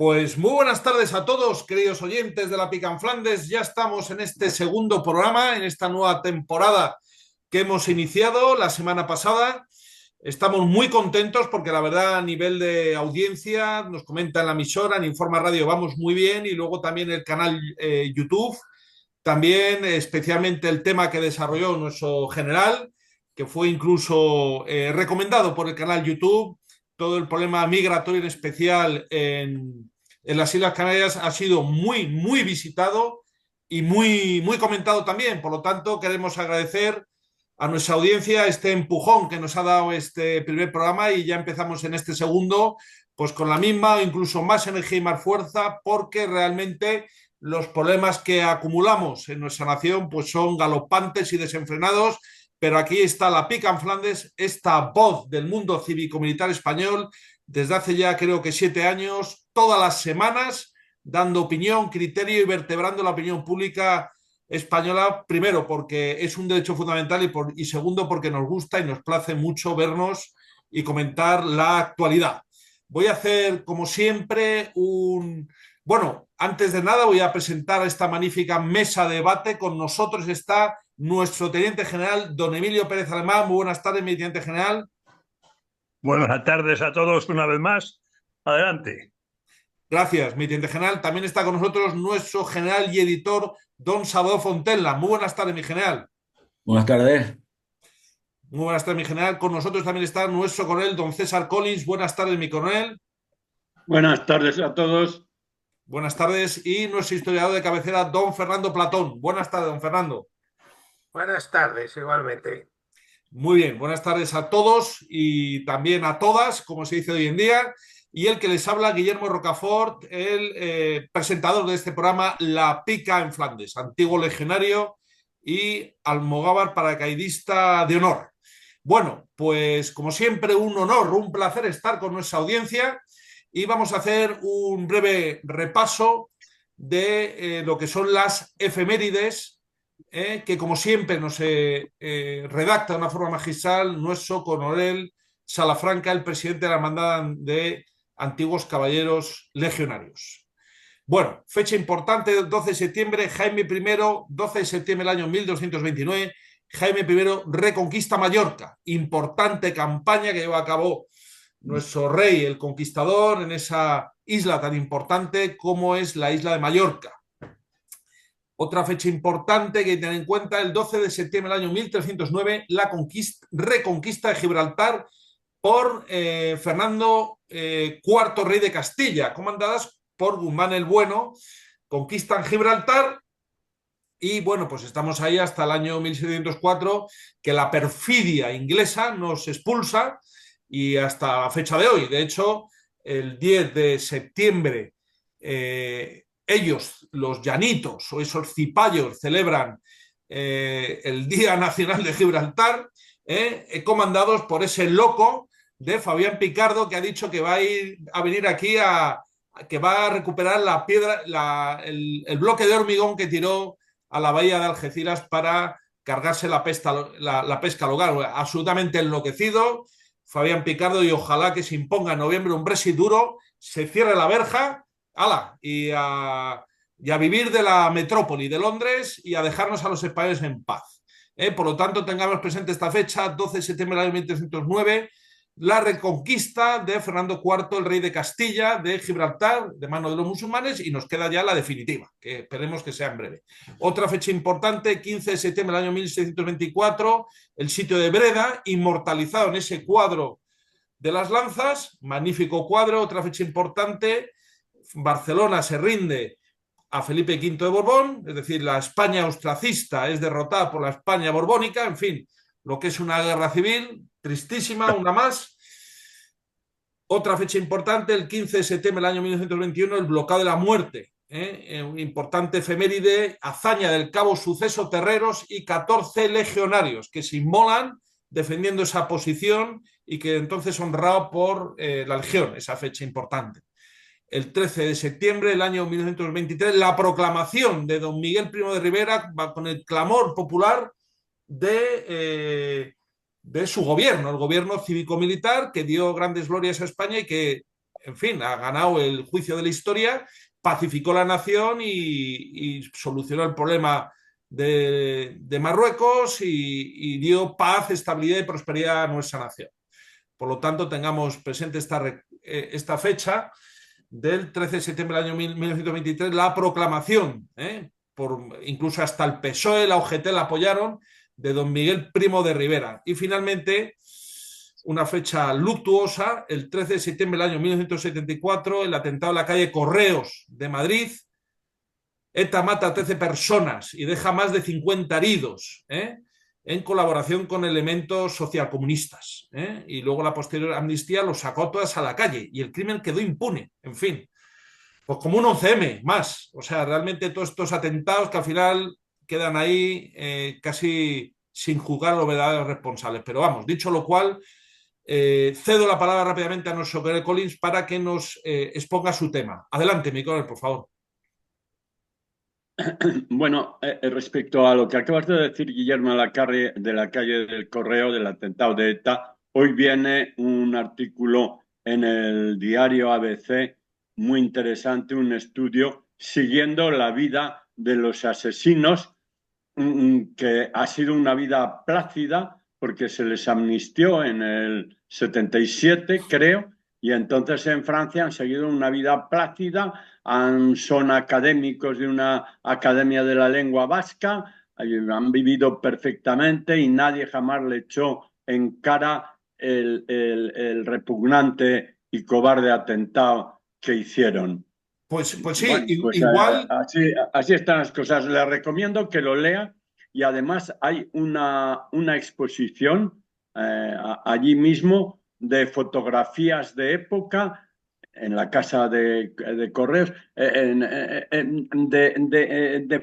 Pues muy buenas tardes a todos, queridos oyentes de la Pica en Flandes. Ya estamos en este segundo programa, en esta nueva temporada que hemos iniciado la semana pasada. Estamos muy contentos porque la verdad a nivel de audiencia nos comenta en la emisora, en Informa Radio vamos muy bien y luego también el canal YouTube. También especialmente el tema que desarrolló nuestro general, que fue incluso recomendado por el canal YouTube, todo el problema migratorio en especial en las Islas Canarias ha sido muy visitado y muy comentado también. Por lo tanto, queremos agradecer a nuestra audiencia este empujón que nos ha dado este primer programa y ya empezamos en este segundo, pues con la misma o incluso más energía y más fuerza, porque realmente los problemas que acumulamos en nuestra nación pues son galopantes y desenfrenados, pero aquí está la Pica en Flandes, esta voz del mundo cívico-militar español, desde hace ya creo que 7 años, todas las semanas, dando opinión, criterio y vertebrando la opinión pública española, primero porque es un derecho fundamental y segundo porque nos gusta y nos place mucho vernos y comentar la actualidad. Voy a hacer, como siempre, bueno, antes de nada voy a presentar esta magnífica mesa de debate. Con nosotros está nuestro teniente general, don Emilio Pérez Alemán. Muy buenas tardes, mi teniente general. Buenas tardes a todos una vez más. Adelante. Gracias, mi teniente general. También está con nosotros nuestro general y editor, don Salvador Fontella. Muy buenas tardes, mi general. Buenas tardes. Muy buenas tardes, mi general. Con nosotros también está nuestro coronel, don César Collins. Buenas tardes, mi coronel. Buenas tardes a todos. Buenas tardes. Y nuestro historiador de cabecera, don Fernando Platón. Buenas tardes, don Fernando. Buenas tardes, igualmente. Muy bien, buenas tardes a todos y también a todas, como se dice hoy en día. Y el que les habla, Guillermo Rocafort, el presentador de este programa, La Pica en Flandes, antiguo legionario y almogávar paracaidista de honor. Bueno, pues como siempre, un honor, un placer estar con nuestra audiencia y vamos a hacer un breve repaso de lo que son las efemérides que como siempre nos redacta de una forma magistral nuestro coronel Salafranca, el presidente de la Hermandad de Antiguos Caballeros Legionarios. Bueno, fecha importante, 12 de septiembre, Jaime I, 12 de septiembre del año 1229, Jaime I reconquista Mallorca, importante campaña que lleva a cabo nuestro rey, el conquistador, en esa isla tan importante como es la isla de Mallorca. Otra fecha importante que hay que tener en cuenta, el 12 de septiembre del año 1309, la reconquista de Gibraltar por Fernando IV, rey de Castilla, comandadas por Guzmán el Bueno, conquistan Gibraltar y bueno, pues estamos ahí hasta el año 1604, que la perfidia inglesa nos expulsa y hasta la fecha de hoy. De hecho, el 10 de septiembre ellos, los llanitos o esos cipayos, celebran el Día Nacional de Gibraltar, comandados por ese loco de Fabián Picardo, que ha dicho que va a venir aquí que va a recuperar la piedra, el bloque de hormigón que tiró a la bahía de Algeciras para cargarse la pesca local. Absolutamente enloquecido Fabián Picardo, y ojalá que se imponga en noviembre un Brexit duro, se cierre la verja, ¡hala! Y a vivir de la metrópoli de Londres y a dejarnos a los españoles en paz. Por lo tanto, tengamos presente esta fecha, 12 de septiembre del año 1309, la reconquista de Fernando IV, el rey de Castilla, de Gibraltar, de mano de los musulmanes, y nos queda ya la definitiva, que esperemos que sea en breve. Otra fecha importante, 15 de septiembre del año 1624, el sitio de Breda, inmortalizado en ese cuadro de las lanzas, magnífico cuadro. Otra fecha importante, Barcelona se rinde a Felipe V de Borbón, es decir, la España austracista es derrotada por la España borbónica, en fin, lo que es una guerra civil, tristísima, una más. Otra fecha importante, el 15 de septiembre del año 1921, el bloqueo de la muerte, un importante efeméride, hazaña del cabo Suceso Terreros y 14 legionarios que se inmolan defendiendo esa posición y que entonces honrado por la Legión, esa fecha importante. El 13 de septiembre del año 1923, la proclamación de don Miguel Primo de Rivera con el clamor popular de su gobierno, el gobierno cívico-militar que dio grandes glorias a España y que en fin, ha ganado el juicio de la historia, pacificó la nación y solucionó el problema de Marruecos y dio paz, estabilidad y prosperidad a nuestra nación. Por lo tanto, tengamos presente esta fecha del 13 de septiembre del año 1923, la proclamación, incluso hasta el PSOE, la UGT la apoyaron, de don Miguel Primo de Rivera. Y finalmente, una fecha luctuosa, el 13 de septiembre del año 1974, el atentado en la calle Correos de Madrid. ETA mata a 13 personas y deja más de 50 heridos, en colaboración con elementos socialcomunistas. Y luego la posterior amnistía los sacó todas a la calle y el crimen quedó impune. En fin, pues como un 11M más. O sea, realmente todos estos atentados que al final quedan ahí casi sin juzgar a los verdaderos responsables. Pero vamos, dicho lo cual, cedo la palabra rápidamente a nuestro querido Collins para que nos exponga su tema. Adelante, mi coronel, por favor. Bueno, respecto a lo que acabas de decir, Guillermo, de la calle del Correo, del atentado de ETA, hoy viene un artículo en el diario ABC muy interesante, un estudio siguiendo la vida de los asesinos, que ha sido una vida plácida porque se les amnistió en el 77, creo, y entonces en Francia han seguido una vida plácida, son académicos de una academia de la lengua vasca, han vivido perfectamente y nadie jamás le echó en cara el repugnante y cobarde atentado que hicieron. Pues sí, Bueno, pues igual. así están las cosas. Les recomiendo que lo lea y además hay una exposición allí mismo de fotografías de época en la casa de Correos, de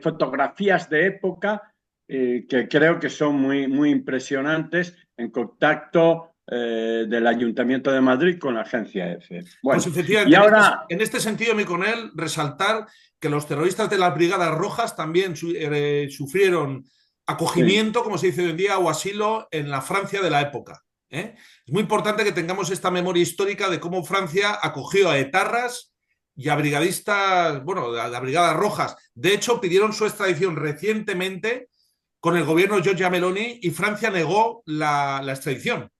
fotografías de época que creo que son muy impresionantes en contacto del Ayuntamiento de Madrid con la agencia EFE. Pues Bueno, y efectivamente, ahora... en este sentido, mi coronel, resaltar que los terroristas de las Brigadas Rojas también sufrieron Sí. acogimiento, como se dice hoy en día, o asilo en la Francia de la época. Es muy importante que tengamos esta memoria histórica de cómo Francia acogió a etarras y a brigadistas, bueno, a Brigadas Rojas. De hecho, pidieron su extradición recientemente con el gobierno de Giorgia Meloni y Francia negó la extradición.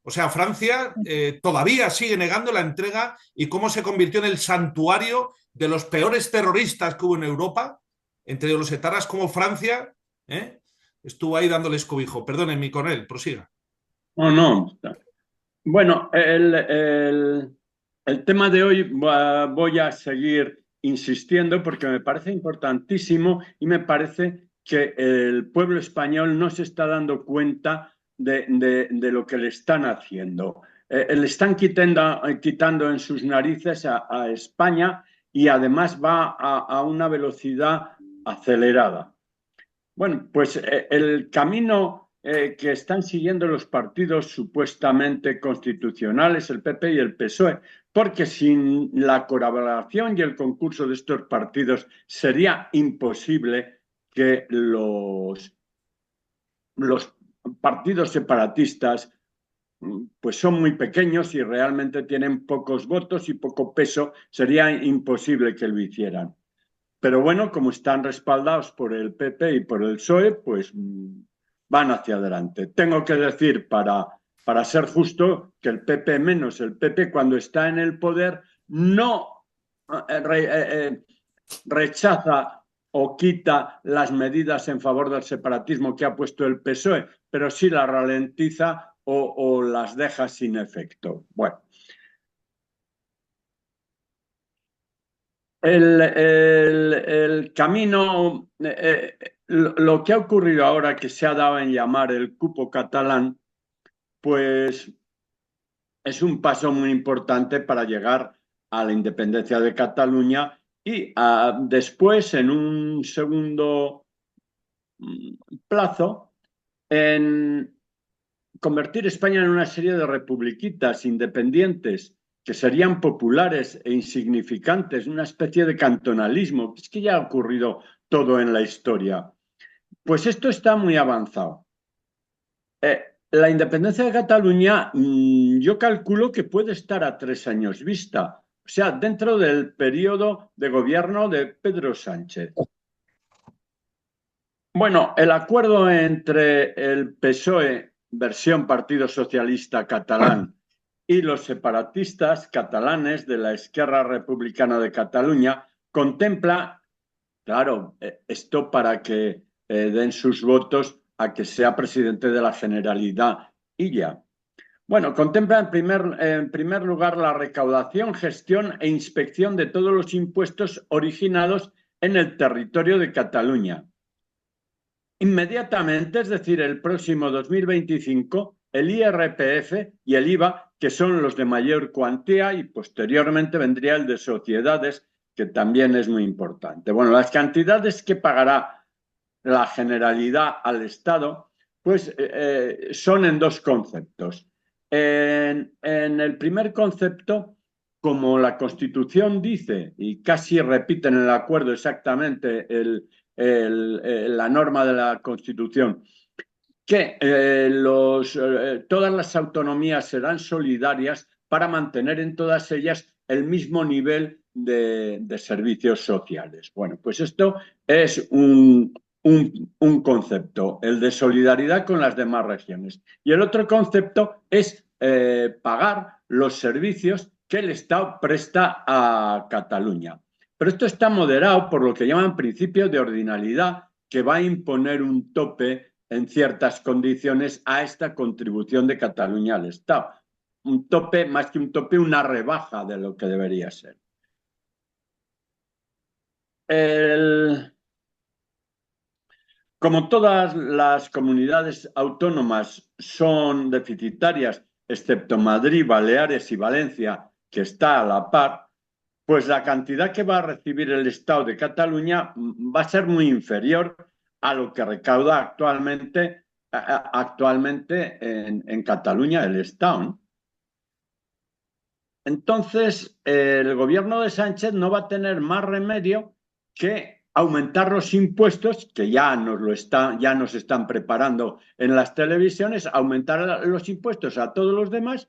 O sea, Francia todavía sigue negando la entrega y cómo se convirtió en el santuario de los peores terroristas que hubo en Europa, entre los etarras, como Francia estuvo ahí dándoles cobijo. Perdónenme, con él, prosiga. No, no. Bueno, el tema de hoy voy a seguir insistiendo porque me parece importantísimo y me parece que el pueblo español no se está dando cuenta de lo que le están haciendo. Le están quitando en sus narices a España y además va a una velocidad acelerada. Bueno, pues el camino que están siguiendo los partidos supuestamente constitucionales, el PP y el PSOE, porque sin la colaboración y el concurso de estos partidos sería imposible que los partidos separatistas pues son muy pequeños y realmente tienen pocos votos y poco peso, sería imposible que lo hicieran. Pero bueno, como están respaldados por el PP y por el PSOE, pues van hacia adelante. Tengo que decir, para ser justo, que el PP menos el PP cuando está en el poder no rechaza o quita las medidas en favor del separatismo que ha puesto el PSOE, pero sí las ralentiza o las deja sin efecto. Bueno. El camino, lo que ha ocurrido ahora que se ha dado en llamar el cupo catalán, pues es un paso muy importante para llegar a la independencia de Cataluña y después, en un segundo plazo, en convertir España en una serie de republiquitas independientes que serían populares e insignificantes, una especie de cantonalismo, que es que ya ha ocurrido todo en la historia. Pues esto está muy avanzado. La independencia de Cataluña, yo calculo que puede estar a 3 años vista, o sea, dentro del periodo de gobierno de Pedro Sánchez. Bueno, el acuerdo entre el PSOE, versión Partido Socialista Catalán, y los separatistas catalanes de la Esquerra Republicana de Cataluña contempla, claro, esto para que den sus votos a que sea presidente de la Generalidad y ya. Bueno, contempla en primer lugar la recaudación, gestión e inspección de todos los impuestos originados en el territorio de Cataluña. Inmediatamente, es decir, el próximo 2025, el IRPF y el IVA, que son los de mayor cuantía, y posteriormente vendría el de sociedades, que también es muy importante. Bueno, las cantidades que pagará la Generalidad al Estado, pues son en dos conceptos. En el primer concepto, como la Constitución dice, y casi repite en el acuerdo exactamente la norma de la Constitución, que todas las autonomías serán solidarias para mantener en todas ellas el mismo nivel de servicios sociales. Bueno, pues esto es un concepto, el de solidaridad con las demás regiones. Y el otro concepto es pagar los servicios que el Estado presta a Cataluña. Pero esto está moderado por lo que llaman principio de ordinalidad, que va a imponer un tope en ciertas condiciones a esta contribución de Cataluña al Estado. Un tope, más que un tope, una rebaja de lo que debería ser. Como todas las comunidades autónomas son deficitarias, excepto Madrid, Baleares y Valencia, que está a la par, pues la cantidad que va a recibir el Estado de Cataluña va a ser muy inferior a lo que recauda actualmente en Cataluña el Estado. Entonces, el gobierno de Sánchez no va a tener más remedio que aumentar los impuestos, que ya nos están preparando en las televisiones, aumentar los impuestos a todos los demás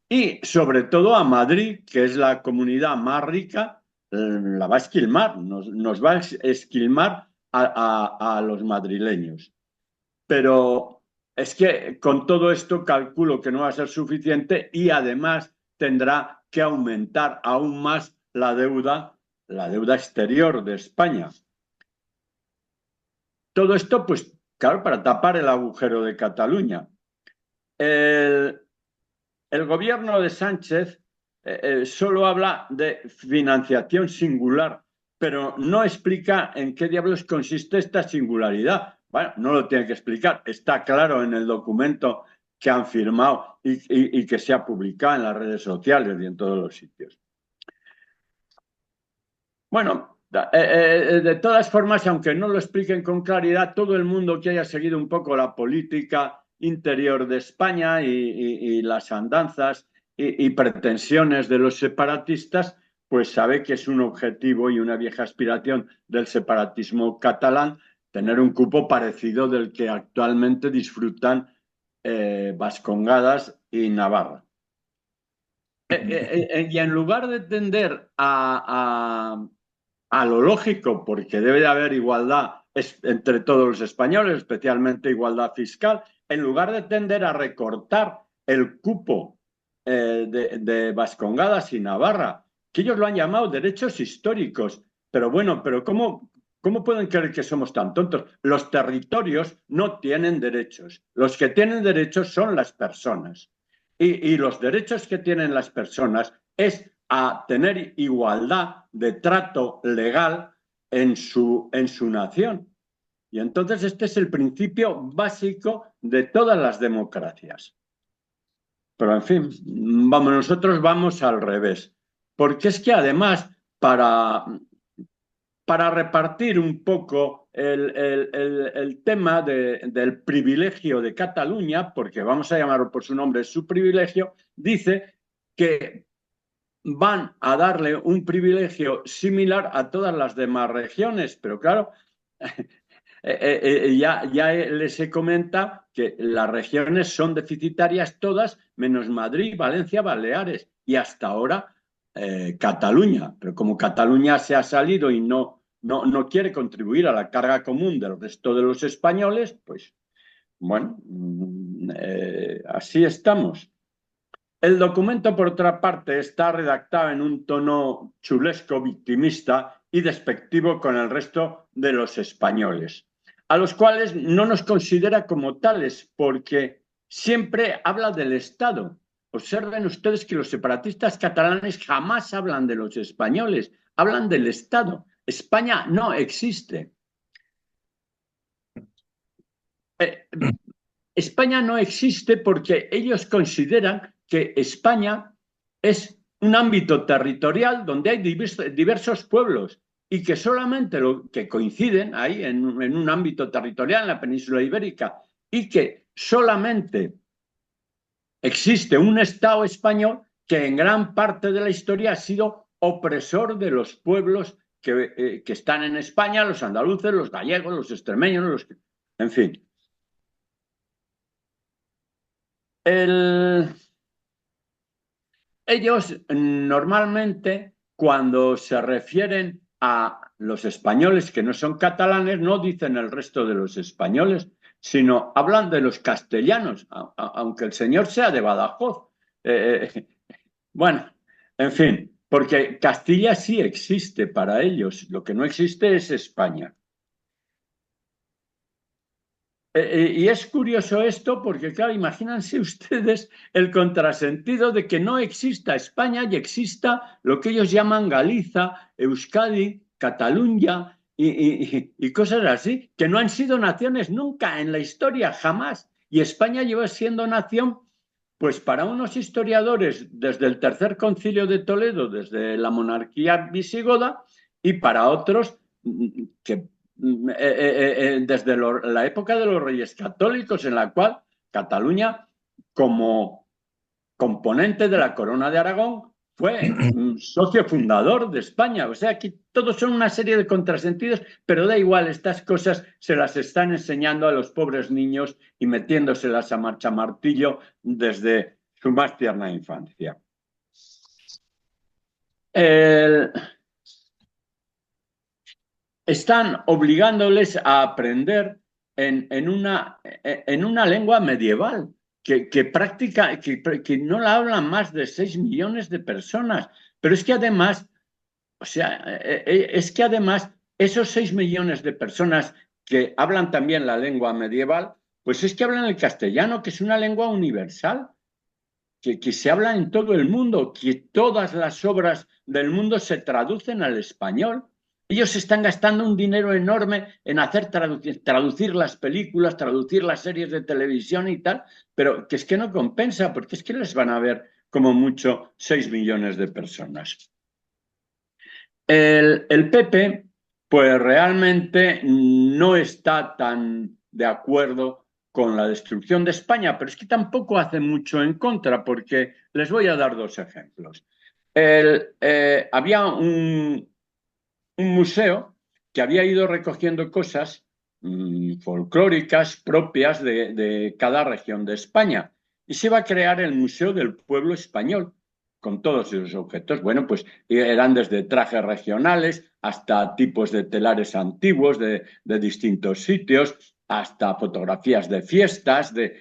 y sobre todo a Madrid, que es la comunidad más rica, la va a esquilmar, nos va a esquilmar a los madrileños. Pero es que con todo esto calculo que no va a ser suficiente y además tendrá que aumentar aún más la deuda exterior de España. Todo esto, pues, claro, para tapar el agujero de Cataluña. El gobierno de Sánchez solo habla de financiación singular, pero no explica en qué diablos consiste esta singularidad. Bueno, no lo tiene que explicar, está claro en el documento que han firmado y que se ha publicado en las redes sociales y en todos los sitios. Bueno, de todas formas, aunque no lo expliquen con claridad, todo el mundo que haya seguido un poco la política interior de España y las andanzas y pretensiones de los separatistas, pues sabe que es un objetivo y una vieja aspiración del separatismo catalán tener un cupo parecido del que actualmente disfrutan Vascongadas y Navarra. Y en lugar de tender a lo lógico, porque debe de haber igualdad entre todos los españoles, especialmente igualdad fiscal, en lugar de tender a recortar el cupo de Vascongadas y Navarra, que ellos lo han llamado derechos históricos. Pero bueno, pero ¿cómo pueden creer que somos tan tontos? Los territorios no tienen derechos. Los que tienen derechos son las personas. Y los derechos que tienen las personas es a tener igualdad de trato legal en su nación. Y entonces este es el principio básico de todas las democracias. Pero en fin, nosotros vamos al revés. Porque es que además, para repartir un poco el tema del privilegio de Cataluña, porque vamos a llamarlo por su nombre, su privilegio, dice que van a darle un privilegio similar a todas las demás regiones, pero claro, ya les he comentado que las regiones son deficitarias todas, menos Madrid, Valencia, Baleares y hasta ahora Cataluña. Pero como Cataluña se ha salido y no quiere contribuir a la carga común del resto de los españoles, pues bueno, así estamos. El documento, por otra parte, está redactado en un tono chulesco, victimista y despectivo con el resto de los españoles, a los cuales no nos considera como tales, porque siempre habla del Estado. Observen ustedes que los separatistas catalanes jamás hablan de los españoles, hablan del Estado. España no existe. España no existe porque ellos consideran que España es un ámbito territorial donde hay diversos pueblos y que solamente lo que coinciden ahí en un ámbito territorial en la península ibérica y que solamente existe un Estado español que en gran parte de la historia ha sido opresor de los pueblos que están en España, los andaluces, los gallegos, los extremeños, en fin. Ellos normalmente, cuando se refieren a los españoles que no son catalanes, no dicen el resto de los españoles, sino hablan de los castellanos, aunque el señor sea de Badajoz. Bueno, en fin, porque Castilla sí existe para ellos, lo que no existe es España. Y es curioso esto porque, claro, imagínense ustedes el contrasentido de que no exista España y exista lo que ellos llaman Galiza, Euskadi, Cataluña y cosas así, que no han sido naciones nunca en la historia, jamás. Y España lleva siendo nación, pues para unos historiadores desde el Tercer Concilio de Toledo, desde la monarquía visigoda, y para otros que desde la época de los Reyes Católicos, en la cual Cataluña, como componente de la Corona de Aragón, fue socio fundador de España. O sea, aquí todos son una serie de contrasentidos, pero da igual, estas cosas se las están enseñando a los pobres niños y metiéndoselas a martillo desde su más tierna infancia. Están obligándoles a aprender en una lengua medieval que no la hablan más de 6 millones de personas. Pero es que además, o sea, esos 6 millones de personas que hablan también la lengua medieval, pues es que hablan el castellano, que es una lengua universal, que se habla en todo el mundo, que todas las obras del mundo se traducen al español. Ellos están gastando un dinero enorme en hacer traducir las películas, traducir las series de televisión y tal, pero que es que no compensa, porque es que les van a ver como mucho 6 millones de personas. El PP, pues realmente no está tan de acuerdo con la destrucción de España, pero es que tampoco hace mucho en contra, porque les voy a dar 2 ejemplos. Había un museo que había ido recogiendo cosas folclóricas propias de cada región de España y se iba a crear el Museo del Pueblo Español con todos esos objetos. Bueno, pues eran desde trajes regionales hasta tipos de telares antiguos de distintos sitios, hasta fotografías de fiestas, de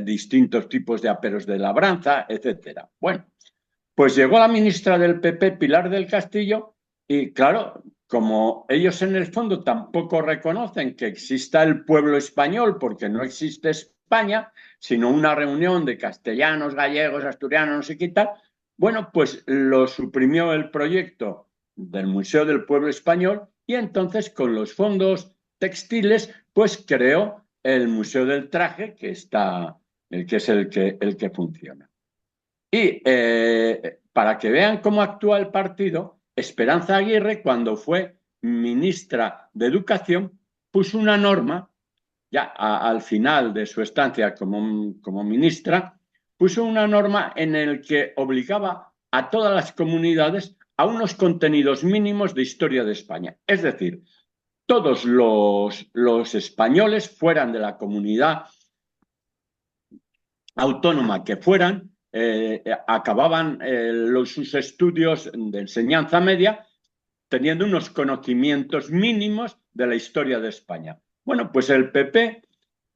distintos tipos de aperos de labranza, etcétera. Bueno, pues llegó la ministra del PP, Pilar del Castillo, y claro, como ellos en el fondo tampoco reconocen que exista el pueblo español, porque no existe España, sino una reunión de castellanos, gallegos, asturianos, no sé qué tal, bueno, pues lo suprimió el proyecto del Museo del Pueblo Español y entonces con los fondos textiles, pues creó el Museo del Traje, que es el que funciona. Y para que vean cómo actúa el partido, Esperanza Aguirre, cuando fue ministra de Educación, puso una norma, ya al final de su estancia como ministra, puso una norma en la que obligaba a todas las comunidades a unos contenidos mínimos de historia de España. Es decir, todos los españoles, fueran de la comunidad autónoma que fueran, acababan sus estudios de enseñanza media teniendo unos conocimientos mínimos de la historia de España. Bueno, pues el PP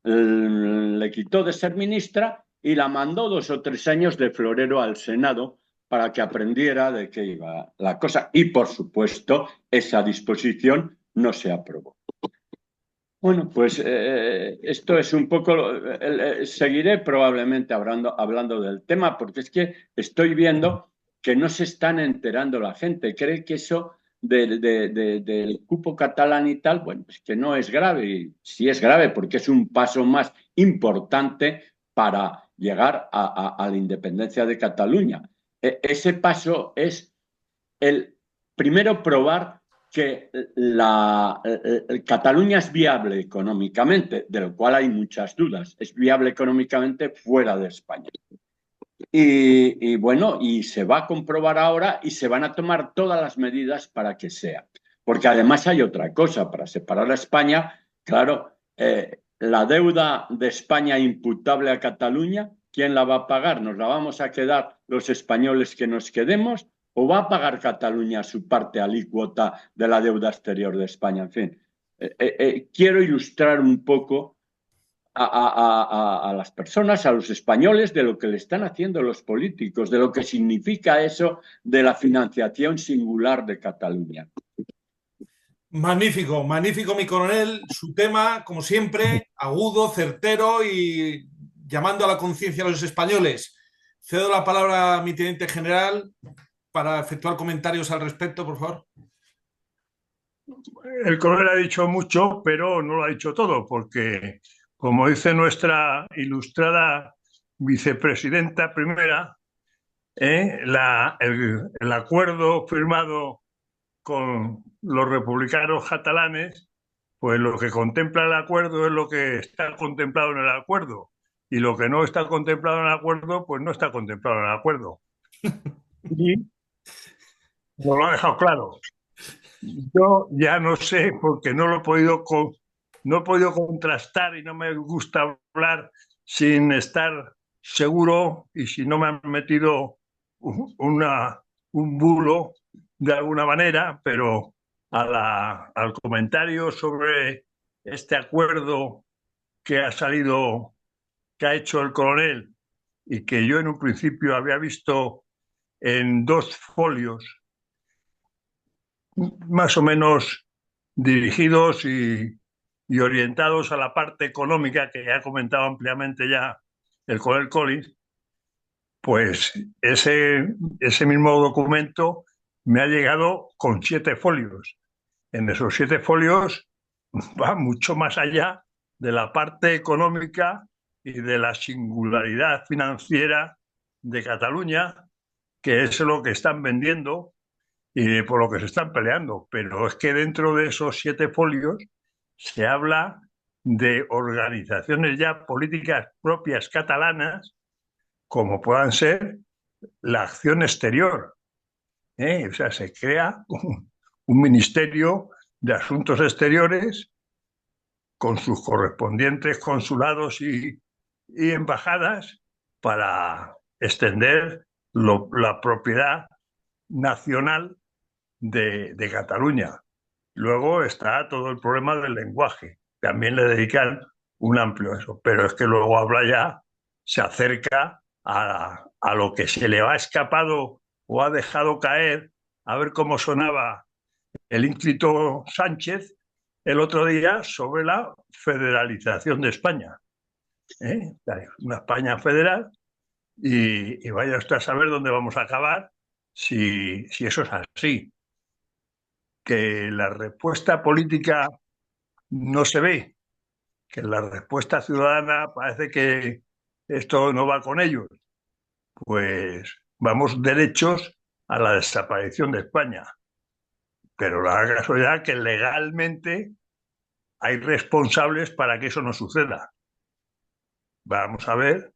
le quitó de ser ministra y la mandó 2 o 3 años de florero al Senado para que aprendiera de qué iba la cosa. Y, por supuesto, esa disposición no se aprobó. Bueno, pues esto es un poco, seguiré probablemente hablando del tema, porque es que estoy viendo que no se están enterando la gente. Cree que eso del cupo catalán y tal, bueno, pues que no es grave. Y sí es grave porque es un paso más importante para llegar a la independencia de Cataluña. Ese paso es el primero probar que Cataluña es viable económicamente, de lo cual hay muchas dudas. Es viable económicamente fuera de España. Y bueno, y se va a comprobar ahora y se van a tomar todas las medidas para que sea. Porque además hay otra cosa, para separar a España, claro, la deuda de España imputable a Cataluña, ¿quién la va a pagar? ¿Nos la vamos a quedar los españoles que nos quedemos? ¿O va a pagar Cataluña su parte alícuota de la deuda exterior de España? En fin, quiero ilustrar un poco a las personas, a los españoles, de lo que le están haciendo los políticos, de lo que significa eso de la financiación singular de Cataluña. Magnífico, magnífico, mi coronel. Su tema, como siempre, agudo, certero y llamando a la conciencia de los españoles. Cedo la palabra a mi teniente general para efectuar comentarios al respecto, por favor. El coronel ha dicho mucho, pero no lo ha dicho todo, porque, como dice nuestra ilustrada vicepresidenta primera, el acuerdo firmado con los republicanos catalanes, pues lo que contempla el acuerdo es lo que está contemplado en el acuerdo. Y lo que no está contemplado en el acuerdo, pues no está contemplado en el acuerdo. Y nos lo ha dejado claro. Yo ya no sé, porque no lo he podido, no he podido contrastar y no me gusta hablar sin estar seguro y si no me han metido un bulo de alguna manera, pero al comentario sobre este acuerdo que ha salido, que ha hecho el coronel y que yo en un principio había visto en 2 folios más o menos dirigidos y orientados a la parte económica que ya ha comentado ampliamente ya el coronel Collins, pues ese mismo documento me ha llegado con 7 folios. En esos 7 folios va mucho más allá de la parte económica y de la singularidad financiera de Cataluña, que es lo que están vendiendo y por lo que se están peleando. Pero es que dentro de esos 7 folios se habla de organizaciones ya políticas propias catalanas, como puedan ser la acción exterior. O sea, se crea un ministerio de Asuntos Exteriores con sus correspondientes consulados y embajadas para extender la propiedad nacional de Cataluña. Luego está todo el problema del lenguaje. También le dedican un amplio eso, pero es que luego habla ya, se acerca a lo que se le ha escapado o ha dejado caer, a ver cómo sonaba el ínclito Sánchez el otro día sobre la federalización de España. Una España federal y vaya usted a saber dónde vamos a acabar si eso es así. Que la respuesta política no se ve, que la respuesta ciudadana parece que esto no va con ellos, pues vamos derechos a la desaparición de España. Pero la casualidad que legalmente hay responsables para que eso no suceda. Vamos a ver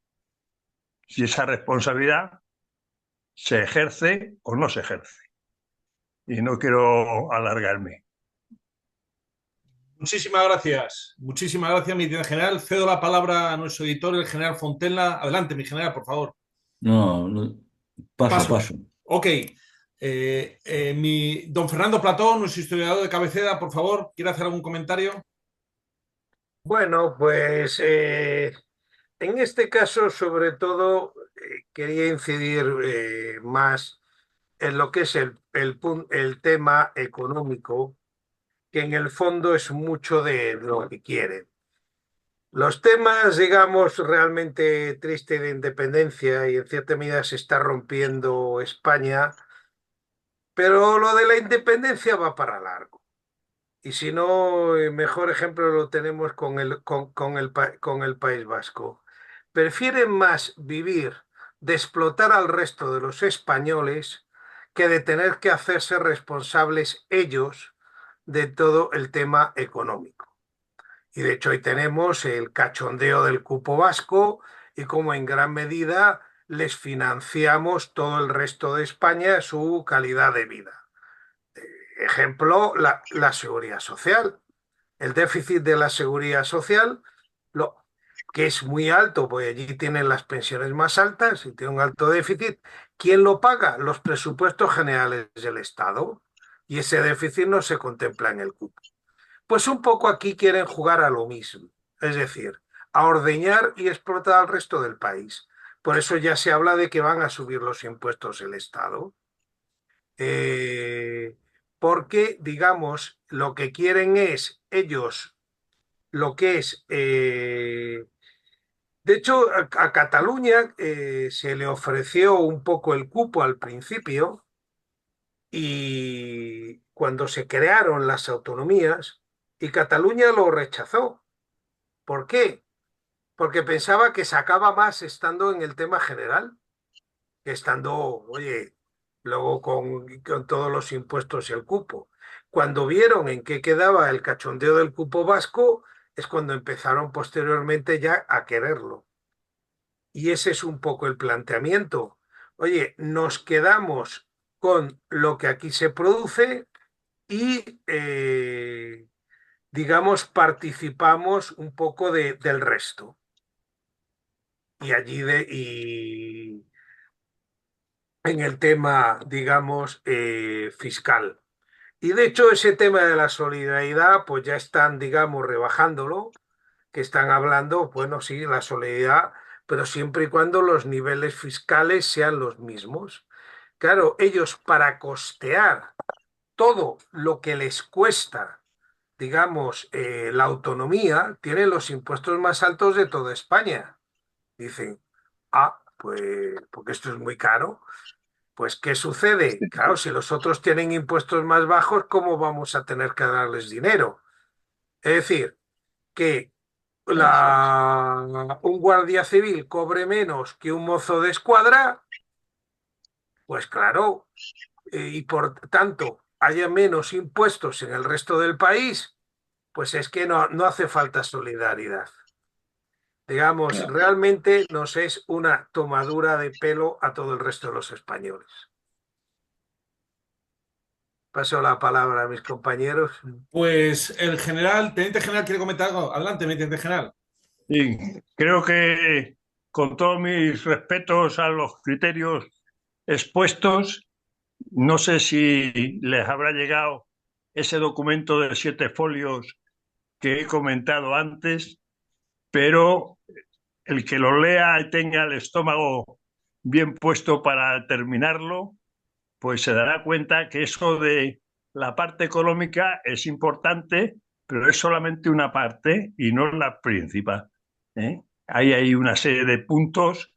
si esa responsabilidad se ejerce o no se ejerce. Y no quiero alargarme. Muchísimas gracias, mi teniente general. Cedo la palabra a nuestro editor, el general Fontella. Adelante, mi general, por favor. No, paso a Paso. paso. Ok. Don Fernando Platón, nuestro historiador de cabecera, por favor, ¿quiere hacer algún comentario? Bueno, pues en este caso, sobre todo, quería incidir más en lo que es el tema económico, que en el fondo es mucho de lo que quieren. Los temas, digamos, realmente tristes de independencia y en cierta medida se está rompiendo España, pero lo de la independencia va para largo. Y si no, el mejor ejemplo lo tenemos con el País Vasco. Prefieren más vivir de explotar al resto de los españoles que de tener que hacerse responsables ellos de todo el tema económico. Y de hecho ahí tenemos el cachondeo del cupo vasco y cómo en gran medida les financiamos todo el resto de España su calidad de vida. Ejemplo, la seguridad social. El déficit de la seguridad social, lo, que es muy alto, pues allí tienen las pensiones más altas y tiene un alto déficit. ¿Quién lo paga? Los presupuestos generales del Estado. Y ese déficit no se contempla en el cupo. Pues un poco aquí quieren jugar a lo mismo, es decir, a ordeñar y explotar al resto del país. Por eso ya se habla de que van a subir los impuestos el Estado. Eh, Porque, digamos, lo que quieren es ellos, lo que es... de hecho, a Cataluña se le ofreció un poco el cupo al principio y cuando se crearon las autonomías y Cataluña lo rechazó. ¿Por qué? Porque pensaba que sacaba más estando en el tema general que estando, oye, luego con todos los impuestos y el cupo. Cuando vieron en qué quedaba el cachondeo del cupo vasco, es cuando empezaron posteriormente ya a quererlo. Y ese es un poco el planteamiento. Oye, nos quedamos con lo que aquí se produce y, digamos, participamos un poco del resto. Y allí en el tema, digamos, fiscal. Y de hecho ese tema de la solidaridad, pues ya están, digamos, rebajándolo, que están hablando, bueno, sí, la solidaridad, pero siempre y cuando los niveles fiscales sean los mismos. Claro, ellos para costear todo lo que les cuesta, digamos, la autonomía, tienen los impuestos más altos de toda España. Dicen, pues porque esto es muy caro. Pues, ¿qué sucede? Claro, si los otros tienen impuestos más bajos, ¿cómo vamos a tener que darles dinero? Es decir, que Eso es. un guardia civil cobre menos que un mozo de escuadra, pues claro, y por tanto haya menos impuestos en el resto del país, pues es que no hace falta solidaridad. Digamos, Claro. realmente nos es una tomadura de pelo a todo el resto de los españoles. Paso la palabra a mis compañeros. Pues el general, teniente general, quiere comentar algo. Adelante, mi teniente general. Sí, creo que con todos mis respetos a los criterios expuestos, no sé si les habrá llegado ese documento de 7 folios que he comentado antes, pero el que lo lea y tenga el estómago bien puesto para terminarlo, pues se dará cuenta que eso de la parte económica es importante, pero es solamente una parte y no la principal, ¿eh? Hay una serie de puntos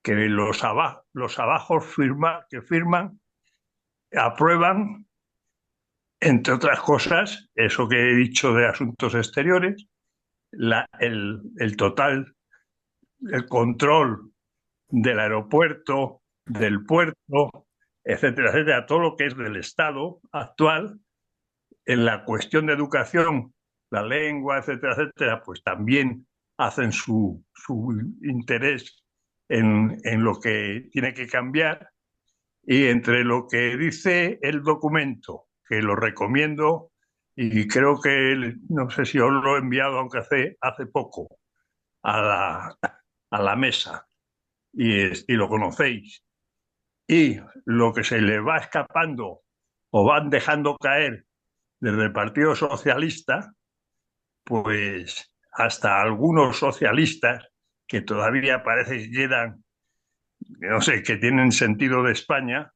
que los abajo que firman aprueban, entre otras cosas, eso que he dicho de asuntos exteriores, el total, el control del aeropuerto, del puerto, etcétera, etcétera, todo lo que es del Estado actual, en la cuestión de educación, la lengua, etcétera, etcétera, pues también hacen su interés en lo que tiene que cambiar. Y entre lo que dice el documento, que lo recomiendo y creo que, no sé si os lo he enviado, aunque hace poco, a la mesa, y lo conocéis. Y lo que se le va escapando o van dejando caer desde el Partido Socialista, pues hasta algunos socialistas que todavía parece que quedan, no sé, que tienen sentido de España,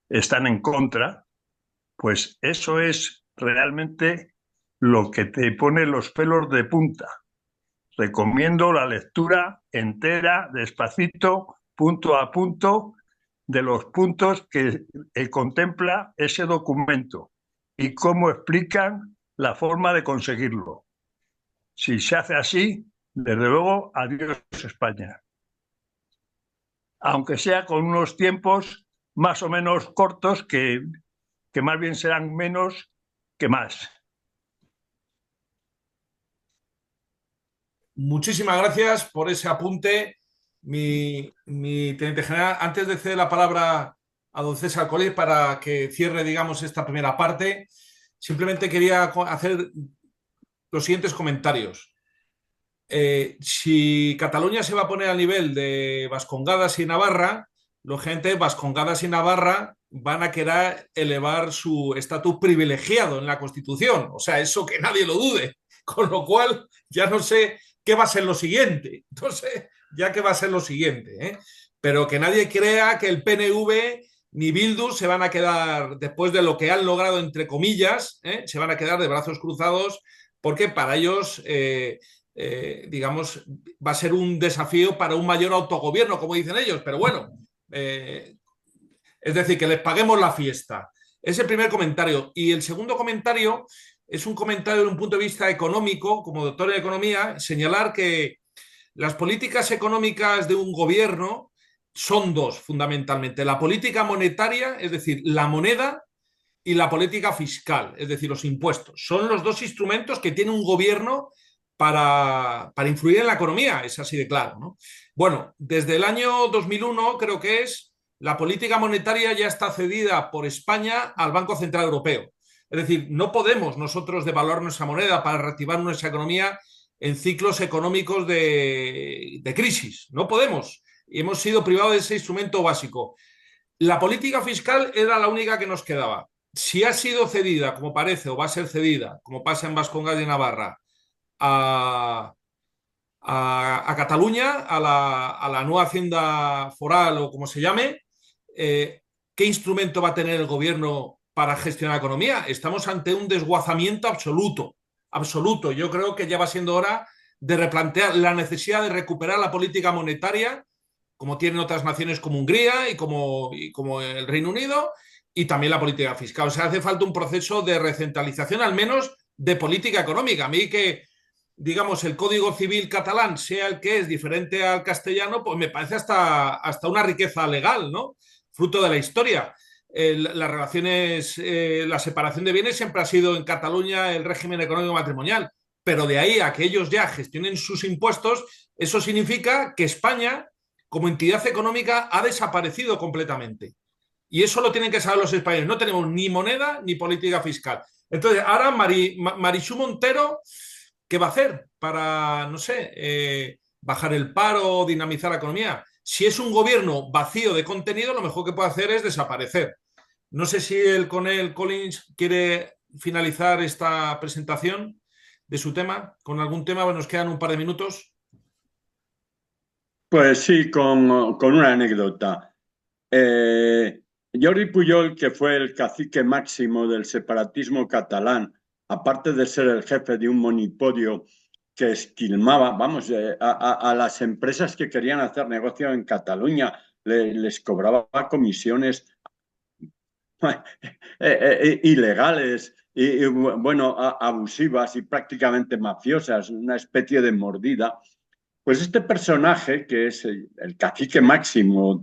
están en contra, pues eso es realmente lo que te pone los pelos de punta. Recomiendo la lectura entera, despacito, punto a punto, de los puntos que contempla ese documento y cómo explican la forma de conseguirlo. Si se hace así, desde luego, adiós España. Aunque sea con unos tiempos más o menos cortos que más bien serán menos que más. Muchísimas gracias por ese apunte, mi teniente general. Antes de ceder la palabra a don César Coll para que cierre, digamos, esta primera parte, simplemente quería hacer los siguientes comentarios. Si Cataluña se va a poner al nivel de Vascongadas y Navarra, lógicamente Vascongadas y Navarra van a querer elevar su estatus privilegiado en la Constitución. O sea, eso que nadie lo dude. Con lo cual, ya no sé qué va a ser lo siguiente. Entonces, ya qué va a ser lo siguiente. Pero que nadie crea que el PNV ni Bildu se van a quedar, después de lo que han logrado, entre comillas, se van a quedar de brazos cruzados, porque para ellos, digamos, va a ser un desafío para un mayor autogobierno, como dicen ellos. Pero bueno, es decir, que les paguemos la fiesta. Es el primer comentario. Y el segundo comentario es un comentario desde un punto de vista económico, como doctor en economía, señalar que las políticas económicas de un gobierno son dos, fundamentalmente. La política monetaria, es decir, la moneda, y la política fiscal, es decir, los impuestos. Son los dos instrumentos que tiene un gobierno para influir en la economía, es así de claro, ¿no? Bueno, desde el año 2001, creo que es, la política monetaria ya está cedida por España al Banco Central Europeo. Es decir, no podemos nosotros devaluar nuestra moneda para reactivar nuestra economía en ciclos económicos de crisis. No podemos. Y hemos sido privados de ese instrumento básico. La política fiscal era la única que nos quedaba. Si ha sido cedida, como parece, o va a ser cedida, como pasa en Vascongadas y Navarra, a Cataluña, a la nueva Hacienda Foral o como se llame, ¿qué instrumento va a tener el gobierno para gestionar la economía? Estamos ante un desguazamiento absoluto, absoluto. Yo creo que ya va siendo hora de replantear la necesidad de recuperar la política monetaria, como tienen otras naciones como Hungría y como el Reino Unido, y también la política fiscal. O sea, hace falta un proceso de recentralización, al menos de política económica. A mí que, digamos, el Código Civil catalán sea el que es, diferente al castellano, pues me parece hasta una riqueza legal, ¿no? Fruto de la historia. Las relaciones, la separación de bienes siempre ha sido en Cataluña el régimen económico matrimonial, pero de ahí a que ellos ya gestionen sus impuestos, eso significa que España, como entidad económica, ha desaparecido completamente. Y eso lo tienen que saber los españoles. No tenemos ni moneda ni política fiscal. Entonces, ahora Marichu Montero, ¿qué va a hacer para, no sé, bajar el paro o dinamizar la economía? Si es un gobierno vacío de contenido, lo mejor que puede hacer es desaparecer. No sé si el coronel Collins quiere finalizar esta presentación de su tema con algún tema. Bueno, nos quedan un par de minutos. Pues sí, con una anécdota. Jordi Pujol, que fue el cacique máximo del separatismo catalán, aparte de ser el jefe de un monopolio que esquilmaba, vamos, a las empresas que querían hacer negocio en Cataluña, les cobraba comisiones ilegales y, bueno, abusivas y prácticamente mafiosas, una especie de mordida. Pues este personaje, que es el cacique máximo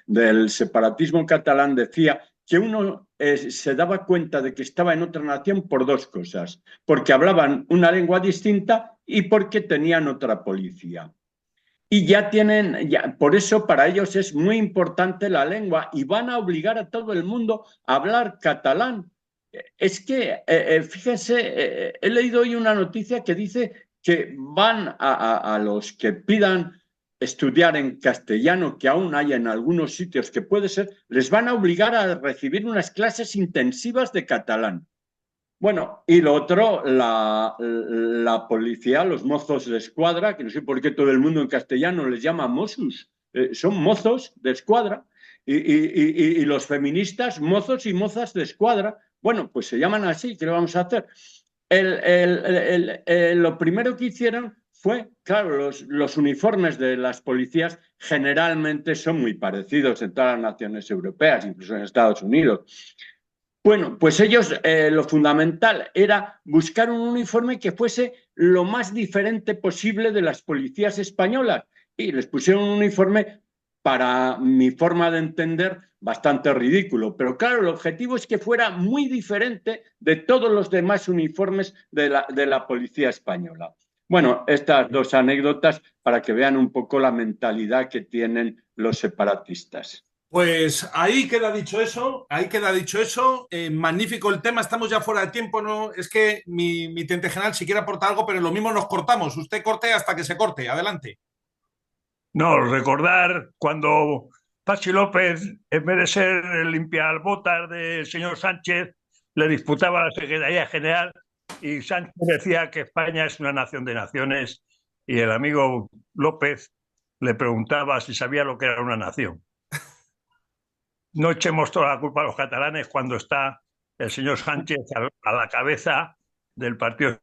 del separatismo catalán, decía que uno se daba cuenta de que estaba en otra nación por dos cosas, porque hablaban una lengua distinta y porque tenían otra policía. Y por eso para ellos es muy importante la lengua y van a obligar a todo el mundo a hablar catalán. es que, fíjense, he leído hoy una noticia que dice que van a los que pidan estudiar en castellano, que aún hay en algunos sitios que puede ser, les van a obligar a recibir unas clases intensivas de catalán. Bueno, y lo otro, la policía, los mozos de escuadra, que no sé por qué todo el mundo en castellano les llama Mossos, son mozos de escuadra, y los feministas, mozos y mozas de escuadra. Bueno, pues se llaman así, ¿qué le vamos a hacer? Lo primero que hicieron fue, claro, los uniformes de las policías generalmente son muy parecidos en todas las naciones europeas, incluso en Estados Unidos. Bueno, pues ellos lo fundamental era buscar un uniforme que fuese lo más diferente posible de las policías españolas y les pusieron un uniforme, para mi forma de entender, bastante ridículo. Pero claro, el objetivo es que fuera muy diferente de todos los demás uniformes de la policía española. Bueno, estas dos anécdotas para que vean un poco la mentalidad que tienen los separatistas. Pues ahí queda dicho eso, ahí queda dicho eso. Magnífico el tema, estamos ya fuera de tiempo, ¿no? Es que mi tente general si quiere aportar algo, pero lo mismo nos cortamos. Usted corte hasta que se corte. Adelante. No, recordar cuando Pachi López, en vez de ser el limpiabotas del señor Sánchez, le disputaba la Secretaría General y Sánchez decía que España es una nación de naciones y el amigo López le preguntaba si sabía lo que era una nación. No echemos toda la culpa a los catalanes cuando está el señor Sánchez a la cabeza del Partido